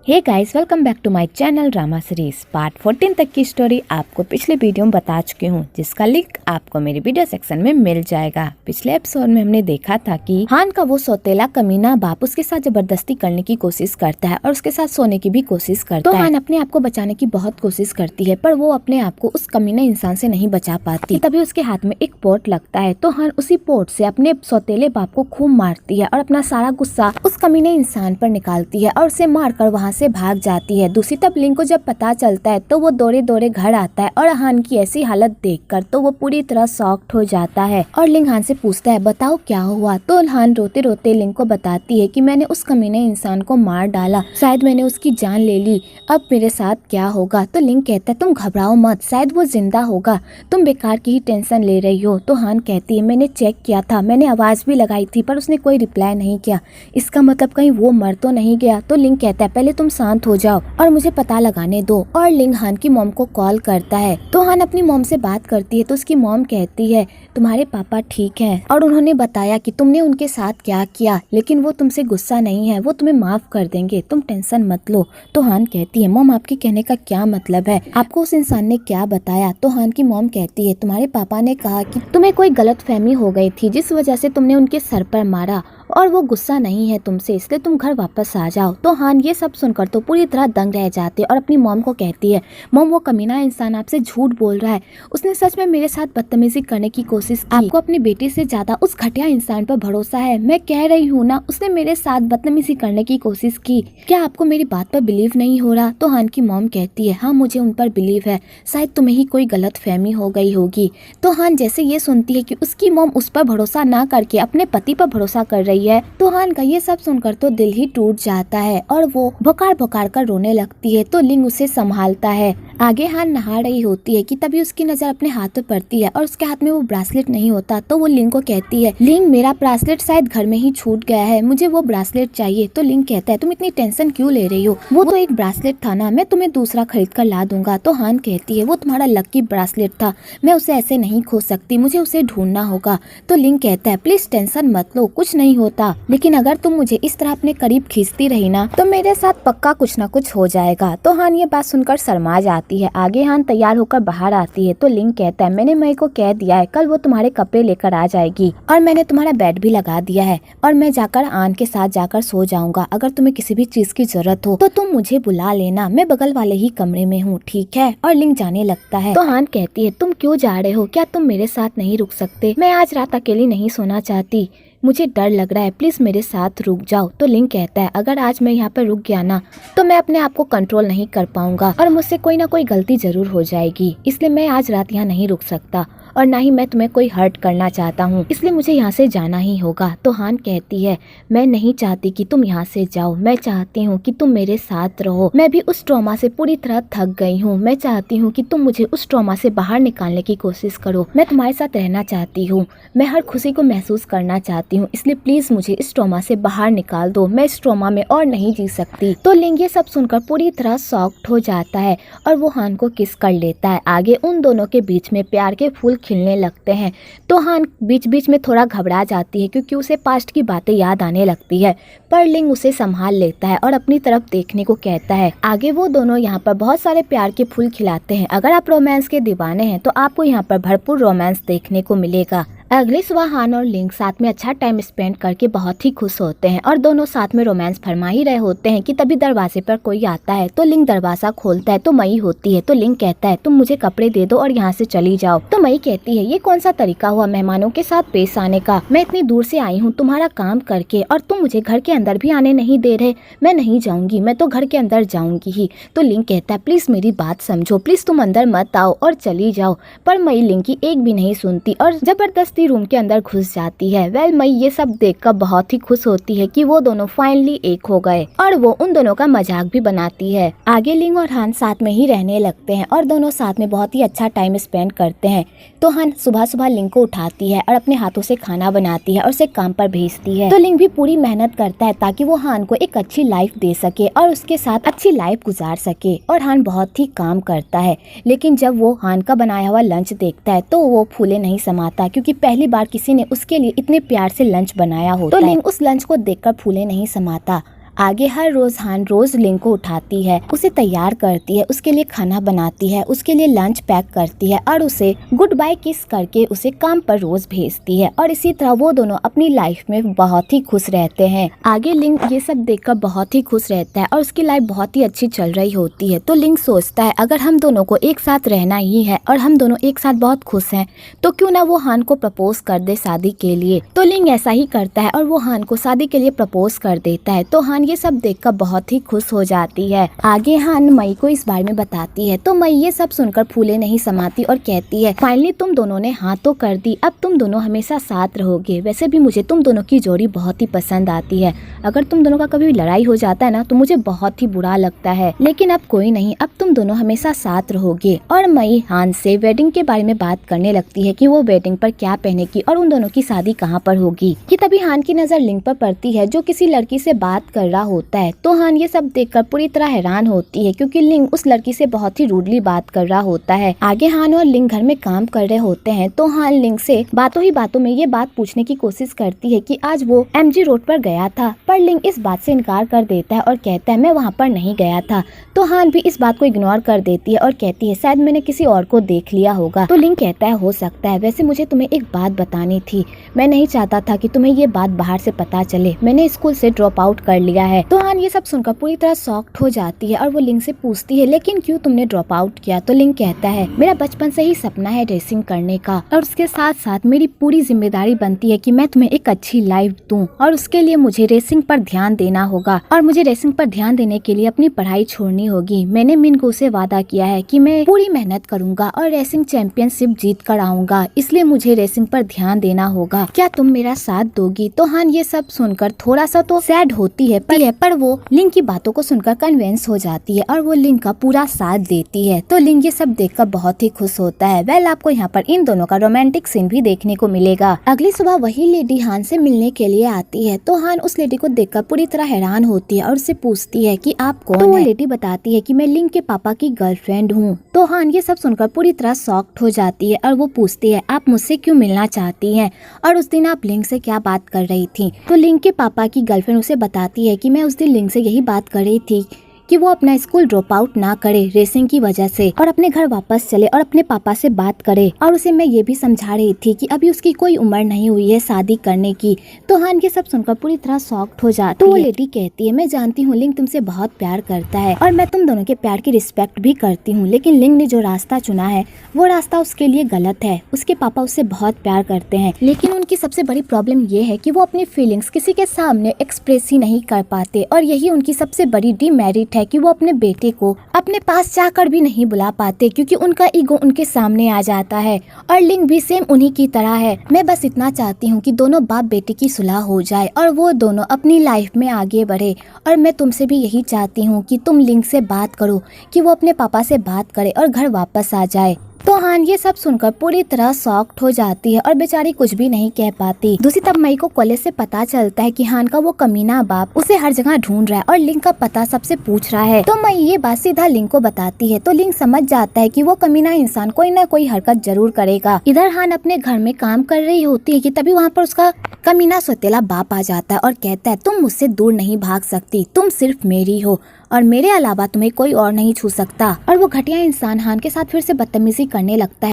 Hey guys, welcome back to my channel drama series. Part 14 तक की story आपको पिछले वीडियो में बता चुकी हूँ, जिसका लिंक आपको मेरे वीडियो सेक्शन में मिल जाएगा। पिछले एपिसोड में हमने देखा था कि हान का वो सौतेला कमीना बाप उसके साथ जबरदस्ती करने की कोशिश करता है और उसके साथ सोने की भी कोशिश करता है। तो हान अपने आप को बचाने की बहुत कोशिश करती है, पर वो अपने आप को उस कमीना इंसान से नहीं बचा पाती। तभी उसके हाथ में एक पोट लगता है, तो हान उसी पोट से अपने सौतेले बाप को खूब मारती है और अपना सारा गुस्सा उस कमीने इंसान पर निकालती है और उसे मारकर वहाँ से भाग जाती है। दूसरी तरफ लिंग को जब पता चलता है तो वो दौड़े दौड़े घर आता है और हान की ऐसी हालत देखकर तो वो पूरी तरह शॉक्ड हो जाता है और लिंग हान से पूछता है, बताओ क्या हुआ। तो हान रोते रोते लिंग को बताती है कि मैंने उस कमीने इंसान को मार डाला, शायद मैंने उसकी जान ले ली, अब मेरे साथ क्या होगा। तो लिंग कहता है, तुम घबराओ मत, शायद वो जिंदा होगा, तुम बेकार की ही टेंशन ले रही हो। तो हान कहती है, मैंने चेक किया था, मैंने आवाज भी लगाई थी, पर उसने कोई रिप्लाई नहीं किया, इसका मतलब कहीं वो मर तो नहीं गया। तो लिंग कहता है, पहले तुम शांत हो जाओ और मुझे पता लगाने दो। और लिंग हान की मॉम को कॉल करता है। तो हान अपनी मॉम से बात करती है तो उसकी मॉम कहती है, तुम्हारे पापा ठीक हैं और उन्होंने बताया कि तुमने उनके साथ क्या किया, लेकिन वो तुमसे गुस्सा नहीं है, वो तुम्हें माफ कर देंगे, तुम टेंशन मत लो। तो हान कहती है, मॉम आपके कहने का क्या मतलब है, आपको उस इंसान ने क्या बताया। तो हान की मॉम कहती है, तुम्हारे पापा ने कहा कि तुम्हें कोई गलतफहमी हो गई थी जिस वजह से तुमने उनके सर पर मारा और वो गुस्सा नहीं है तुमसे, इसलिए तुम घर वापस आ जाओ। तो हान ये सब सुनकर तो पूरी तरह दंग रह जाती है और अपनी मॉम को कहती है, मॉम वो कमीना इंसान आपसे झूठ बोल रहा है, उसने सच में मेरे साथ बदतमीजी करने की कोशिश की, आपको अपनी बेटी से ज्यादा उस घटिया इंसान पर भरोसा है, मैं कह रही हूँ ना, उसने मेरे साथ बदतमीजी करने की कोशिश की, क्या आपको मेरी बात पर बिलीव नहीं हो रहा। तो हान की मॉम कहती है, हाँ मुझे उन पर बिलीव है, शायद तुम्हें ही कोई गलत फहमी हो गई होगी। तो हान जैसे ये सुनती है कि उसकी मॉम उस पर भरोसा ना करके अपने पति पर भरोसा कर रही है, तो हान का ये सब सुनकर तो दिल ही टूट जाता है और वो भुकार भुकार कर रोने लगती है। तो लिंग उसे संभालता है। आगे हान नहा रही होती है कि तभी उसकी नजर अपने हाथ पे पड़ती है और उसके हाथ में वो ब्रासलेट नहीं होता। तो वो लिंग को कहती है, लिंग मेरा ब्रासलेट शायद घर में ही छूट गया है, मुझे वो ब्रासलेट चाहिए। तो लिंग कहता है, तुम इतनी टेंशन क्यों ले रही हो, वो तो एक ब्रासलेट था ना, मैं तुम्हें दूसरा खरीद कर ला दूंगा। तो हान कहती है, वो तुम्हारा लकी ब्रासलेट था, मैं उसे ऐसे नहीं खो सकती, मुझे उसे ढूंढना होगा। तो लिंग कहता है, प्लीज टेंशन मत लो, कुछ नहीं होता, लेकिन अगर तुम मुझे इस तरह अपने करीब खींचती रही ना तो मेरे साथ पक्का कुछ ना कुछ हो जाएगा। तो हान ये बात सुनकर शर्मा जाती है। आगे हान तैयार होकर बाहर आती है तो लिंग कहता है, मैंने मई को कह दिया है, कल वो तुम्हारे कपड़े लेकर आ जाएगी और मैंने तुम्हारा बेड भी लगा दिया है और मैं जाकर आन के साथ जाकर सो जाऊंगा, अगर तुम्हें किसी भी चीज की जरूरत हो तो तुम मुझे बुला लेना, मैं बगल वाले ही कमरे में हूँ, ठीक है। और लिंग जाने लगता है। तो हान कहती है, तुम क्यों जा रहे हो, क्या तुम मेरे साथ नहीं रुक सकते, मैं आज रात अकेली नहीं सोना चाहती, मुझे डर लग रहा है, प्लीज मेरे साथ रुक जाओ। तो लिंग कहता है, अगर आज मैं यहाँ पर रुक गया ना तो मैं अपने आप को कंट्रोल नहीं कर पाऊंगा और मुझसे कोई ना कोई गलती जरूर हो जाएगी, इसलिए मैं आज रात यहाँ नहीं रुक सकता और ना ही मैं तुम्हें कोई हर्ट करना चाहता हूँ, इसलिए मुझे यहाँ से जाना ही होगा। तो हान कहती है, मैं नहीं चाहती कि तुम यहाँ से जाओ, मैं चाहती हूँ कि तुम मेरे साथ रहो, मैं भी उस ट्रॉमा से पूरी तरह थक गई हूँ, मैं चाहती हूँ कि तुम मुझे उस ट्रॉमा से बाहर निकालने की कोशिश करो, मैं तुम्हारे साथ रहना चाहती हूँ, मैं हर खुशी को महसूस करना चाहती हूँ, इसलिए प्लीज मुझे इस ट्रॉमा से बाहर निकाल दो, मैं इस ट्रॉमा में और नहीं जी सकती। तो लिंग ये सब सुनकर पूरी तरह शॉक्ड हो जाता है और वो हान को किस कर लेता है। आगे उन दोनों के बीच में प्यार के फूल खिलने लगते हैं। तो हान बीच बीच में थोड़ा घबरा जाती है क्योंकि उसे पास्ट की बातें याद आने लगती है, पर लिंग उसे संभाल लेता है और अपनी तरफ देखने को कहता है। आगे वो दोनों यहाँ पर बहुत सारे प्यार के फूल खिलाते हैं। अगर आप रोमांस के दीवाने हैं तो आपको यहाँ पर भरपूर रोमांस देखने को मिलेगा। अगली सुबह हान और लिंग साथ में अच्छा टाइम स्पेंड करके बहुत ही खुश होते हैं और दोनों साथ में रोमांस फरमा ही रहे होते हैं कि तभी दरवाजे पर कोई आता है। तो लिंग दरवाजा खोलता है तो मई होती है। तो लिंग कहता है, तुम मुझे कपड़े दे दो और यहाँ से चली जाओ। तो मई कहती है, ये कौन सा तरीका हुआ मेहमानों के साथ पेश आने का, मैं इतनी दूर से आई हूँ तुम्हारा काम करके और तुम मुझे घर के अंदर भी आने नहीं दे रहे, मैं नहीं जाऊंगी, मैं तो घर के अंदर जाऊंगी ही। तो लिंग कहता है, प्लीज मेरी बात समझो, प्लीज तुम अंदर मत आओ और चली जाओ। पर मई लिंग की एक भी नहीं सुनती और जबरदस्ती रूम के अंदर घुस जाती है। मई ये सब देखकर बहुत ही खुश होती है कि वो दोनों फाइनली एक हो गए और वो उन दोनों का मजाक भी बनाती है। आगे लिंग और हान साथ में ही रहने लगते हैं और दोनों साथ में बहुत ही अच्छा टाइम स्पेंड करते हैं। तो हान सुबह सुबह लिंग को उठाती है और अपने हाथों से खाना बनाती है और उसे काम पर भेजती है। तो लिंग भी पूरी मेहनत करता है ताकि वो हान को एक अच्छी लाइफ दे सके और उसके साथ अच्छी लाइफ गुजार सके और हान बहुत ही काम करता है। लेकिन जब वो हान का बनाया हुआ लंच देखता है तो वो फूले नहीं समाता क्योंकि पहली बार किसी ने उसके लिए इतने प्यार से लंच बनाया होता है। तो लिंग उस लंच को देखकर फूले नहीं समाता। आगे हर रोज हान रोज लिंग को उठाती है, उसे तैयार करती है, उसके लिए खाना बनाती है, उसके लिए लंच पैक करती है और उसे गुड बाय किस करके उसे काम पर रोज भेजती है। और इसी तरह वो दोनों अपनी लाइफ में बहुत ही खुश रहते हैं। आगे लिंग ये सब देखकर बहुत ही खुश रहता है और उसकी लाइफ बहुत ही अच्छी चल रही होती है। तो लिंग सोचता है अगर हम दोनों को एक साथ रहना ही है और हम दोनों एक साथ बहुत खुश हैं तो क्यों ना वो हान को प्रपोज कर दे शादी के लिए। तो लिंग ऐसा ही करता है और वो हान को शादी के लिए प्रपोज कर देता है। तो हान ये सब देखकर बहुत ही खुश हो जाती है। आगे हान मई को इस बारे में बताती है तो मई ये सब सुनकर फूले नहीं समाती और कहती है फाइनली तुम दोनों ने हाँ तो कर दी, अब तुम दोनों हमेशा साथ रहोगे। वैसे भी मुझे तुम दोनों की जोड़ी बहुत ही पसंद आती है। अगर तुम दोनों का कभी लड़ाई हो जाता है ना तो मुझे बहुत ही बुरा लगता है, लेकिन अब कोई नहीं, अब तुम दोनों हमेशा साथ रहोगे। और मई हान से वेडिंग के बारे में बात करने लगती है कि वो वेडिंग पर क्या पहनेगी और उन दोनों की शादी कहाँ पर होगी। कि तभी हान की नजर लिंग पर पड़ती है जो किसी लड़की से बात कर रहा होता है। तो हान ये सब देखकर पूरी तरह हैरान होती है क्योंकि लिंग उस लड़की से बहुत ही रूडली बात कर रहा होता है। आगे हान और लिंग घर में काम कर रहे होते हैं तो हान लिंग से बातों ही बातों में ये बात पूछने की कोशिश करती है कि आज वो एमजी रोड पर गया था, पर लिंग इस बात से इनकार कर देता है और कहता है मैं वहाँ पर नहीं गया था। तो हान भी इस बात को इग्नोर कर देती है और कहती है शायद मैंने किसी और को देख लिया होगा। तो लिंग कहता है हो सकता है, वैसे मुझे तुम्हें एक बात बतानी थी, मैं नहीं चाहता था कि तुम्हें ये बात बाहर से पता चले, मैंने स्कूल से ड्रॉप आउट कर लिया है। तो हान ये सब सुनकर पूरी तरह शॉक्ड हो जाती है और वो लिंग से पूछती है लेकिन क्यों तुमने ड्रॉप आउट किया। तो लिंग कहता है मेरा बचपन से ही सपना है रेसिंग करने का और उसके साथ साथ मेरी पूरी जिम्मेदारी बनती है कि मैं तुम्हें एक अच्छी लाइफ दूं और उसके लिए मुझे रेसिंग पर ध्यान देना होगा और मुझे रेसिंग पर ध्यान देने के लिए अपनी पढ़ाई छोड़नी होगी। मैंने मिनगू से वादा किया है कि मैं पूरी मेहनत करूंगा और रेसिंग चैंपियनशिप जीत कर आऊंगा, इसलिए मुझे रेसिंग पर ध्यान देना होगा, क्या तुम मेरा साथ दोगी। तो हान ये सब सुनकर थोड़ा सा तो सैड होती है पर वो लिंग की बातों को सुनकर कन्विंस हो जाती है और वो लिंग का पूरा साथ देती है। तो लिंग ये सब देखकर बहुत ही खुश होता है। वेल आपको यहाँ पर इन दोनों का रोमांटिक सीन भी देखने को मिलेगा। अगली सुबह वही लेडी हान से मिलने के लिए आती है तो हान उस लेडी को देखकर पूरी तरह हैरान होती है और उससे पूछती है कि आप कौन है। वो लेडी बताती है कि मैं लिंग के पापा की गर्लफ्रेंड हूँ। तो हान ये सब सुनकर पूरी तरह शॉक्ड हो जाती है और वो पूछती है आप मुझसे क्यों मिलना चाहती हैं और उस दिन आप लिंग से क्या बात कर रही थी। तो लिंग के पापा की गर्लफ्रेंड उसे बताती है कि मैं उस दिन लिंग से यही बात कर रही थी कि वो अपना स्कूल ड्रॉप आउट ना करे रेसिंग की वजह से और अपने घर वापस चले और अपने पापा से बात करे। और उसे मैं ये भी समझा रही थी कि अभी उसकी कोई उम्र नहीं हुई है शादी करने की। तो हान ये सब सुनकर पूरी तरह शॉक्ड हो जाती है। तो वो लेडी कहती है मैं जानती हूँ लिंग तुमसे बहुत प्यार करता है और मैं तुम दोनों के प्यार की रिस्पेक्ट भी करती हूँ, लेकिन लिंग ने जो रास्ता चुना है वो रास्ता उसके लिए गलत है। उसके पापा उससे बहुत प्यार करते हैं, लेकिन उनकी सबसे बड़ी प्रॉब्लम ये है कि वो अपनी फीलिंग्स किसी के सामने एक्सप्रेस ही नहीं कर पाते और यही उनकी सबसे बड़ी डिमेरिट है कि वो अपने बेटे को अपने पास चाहकर भी नहीं बुला पाते क्योंकि उनका ईगो उनके सामने आ जाता है। और लिंग भी सेम उन्हीं की तरह है। मैं बस इतना चाहती हूँ कि दोनों बाप बेटे की सुलह हो जाए और वो दोनों अपनी लाइफ में आगे बढ़े। और मैं तुमसे भी यही चाहती हूँ कि तुम लिंग से बात करो कि वो अपने पापा से बात करे और घर वापस आ जाए। तो हान ये सब सुनकर पूरी तरह शॉक्ड हो जाती है और बेचारी कुछ भी नहीं कह पाती। दूसरी तरफ मई को कॉलेज से पता चलता है कि हान का वो कमीना बाप उसे हर जगह ढूंढ रहा है और लिंग का पता सबसे पूछ रहा है। तो मई ये बात सीधा लिंग को बताती है तो लिंग समझ जाता है कि वो कमीना इंसान कोई ना कोई हरकत जरूर करेगा। इधर हान अपने घर में काम कर रही होती है कि तभी वहाँ पर उसका कमीना सौतेला बाप आ जाता है और कहता है तुम मुझसे दूर नहीं भाग सकती, तुम सिर्फ मेरी हो और मेरे अलावा तुम्हें कोई और नहीं छू सकता। और वो घटिया इंसान हान के साथ फिर से बदतमीजी करने लगता है।